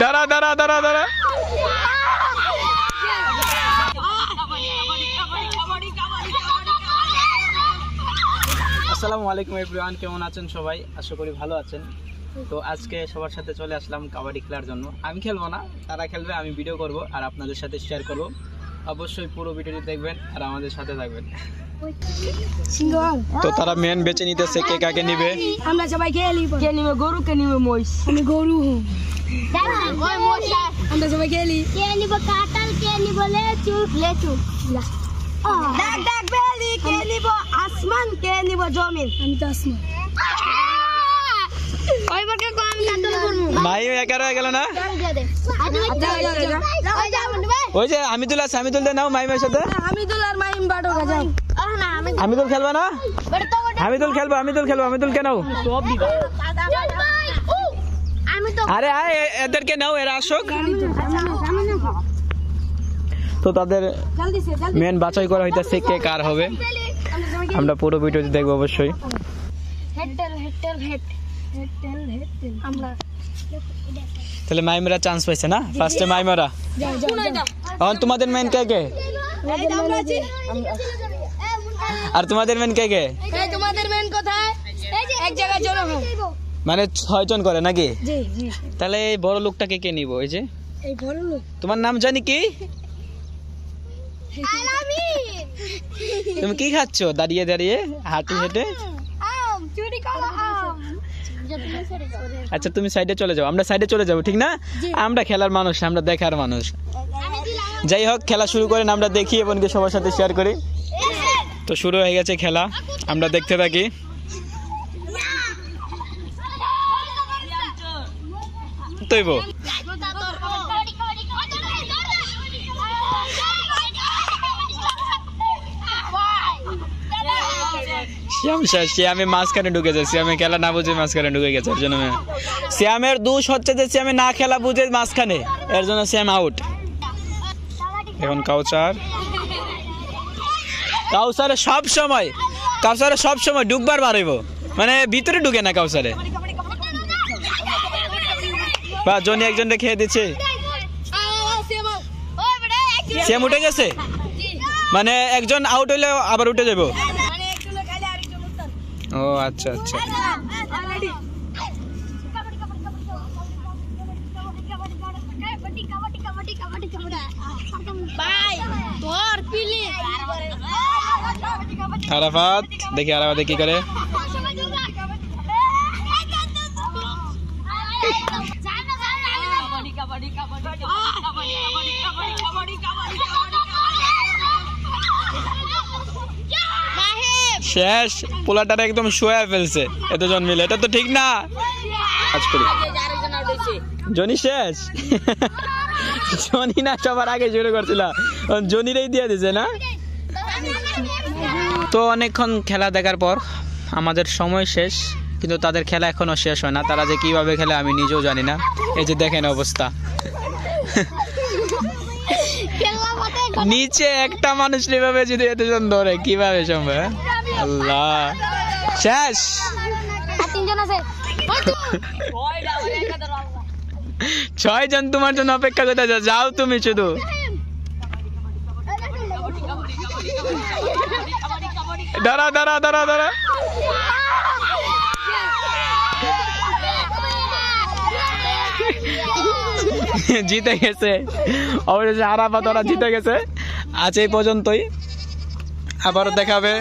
দাঁড়া দাঁড়া দাঁড়া দাঁড়া। আসসালামু আলাইকুম এভরিওয়ান, কেমন আছেন সবাই? আশা করি ভালো আছেন। তো আজকে সবার সাথে চলে আসলাম কাবাডি খেলার জন্য। আমি খেলবো না, তারা খেলবে, আমি ভিডিও করব আর আপনাদের সাথে শেয়ার করব। অবশ্যই পুরো ভিডিওটি দেখবেন আর আমাদের সাথে থাকবেন। তো তারা মেন বেছে নিতেছে কে কাকে নিবে। আমরা সবাই কে নিবে গরু, কে নিবে মহিষ। আমি গরু হই। আমরা সবাই খেলি। কে নিব কাঁঠাল, কে নিব লেচু। ডাক ডাক বেলি, কে নিব আসমান, কে নিব জমিন। আমি তো আসমান। ওইবারকে কম কাঁঠাল করব। মাই একার হয়ে গেল না? ওই যে হামিদুল আছে, হামিদুল দে নাও মাইমের সাথে। হামিদুল আর মাইম বাড়ো যাও। হামিদুল খেলবে না? হামিদুল খেলবো, হামিদুল খেলবো, হামিদুলকে নাও। আরে আয় এদেরকে নাও, এরা আসুক। তো তাদের মেন বাছাই করা হইতেছে কে কার হবে। আমরা পুরো ভিডিওটি দেখবো অবশ্যই। তাহলে মাইমেরা চান্স পাইছে না? ফার্স্টে মাইমেরা। এখন তোমাদের মেন কে কে? আর তোমাদের মেন কে কে? তোমাদের মেন কোথায়? এক জায়গায় জড়ো হয়। মানে 6 জন করে নাকি? জি জি। তাহলে এই বড় লোকটাকে কে নিব? এই যে এই বড় লোক। তোমার নাম জানি কি? আলামিন। তুমি কি খাচ্ছো দাঁড়িয়ে দাঁড়িয়ে হাঁটু হেঁটে? আম চুরি করো আম। আচ্ছা তুমি সাইডে চলে যাও, আমরা সাইডে চলে যাবো, ঠিক না? আমরা খেলার মানুষ, আমরা দেখার মানুষ। যাই হোক, খেলা শুরু করেন, আমরা দেখি এবং সবার সাথে শেয়ার করি। তো শুরু হয়ে গেছে খেলা, আমরা দেখতে থাকি। তৈব শ্যামে মাঝখানে ঢুকে যায়, শ্যামে খেলা না বুঝে মাঝখানে ঢুকে গেছে, এর জন্য শ্যামের দোষ হচ্ছে যে শ্যামে না খেলা বুঝে মাঝখানে, এর জন্য শ্যাম আউট। এখন কাউসারে সব সময় ঢুকবার বাড়াইব, মানে ভিতরে ঢুকে না কাউসারে। বা জনি একজনকে খেয়ে দিচ্ছে, শ্যাম উঠে গেছে, মানে একজন আউট হইলে আবার উঠে যাবো। ও আচ্ছা আচ্ছা। আরাফাত দেখি, আরাফাত কি করে। শেষ, পোলাটারে একদম শোয়া ফেলছে এতজন মিলে, এটা তো ঠিক না। জনি শেষ। জনি না সবার আগে শুরু করছিল, জনিরেই দিয়ে দিছে না। তো অনেকক্ষণ খেলা দেখার পর আমাদের সময় শেষ, কিন্তু তাদের খেলা এখনো শেষ হয় না। তারা যে কিভাবে খেলে আমি নিজেও জানি না। এই যে দেখেন অবস্থা, নিচে একটা মানুষ এভাবে যদি এতজন ধরে কিভাবে সম্ভব? আল্লাহ, শেষ। 6 জন তোমার জন্য অপেক্ষা করতে যাও, তুমি শুধু। দাঁড়া দাঁড়া দাঁড়া দাঁড়া। জিতে গেছে অবশ্যই, আরাফাত ওরা জিতে গেছে। আজ এই পর্যন্তই, আবারও দেখাবে।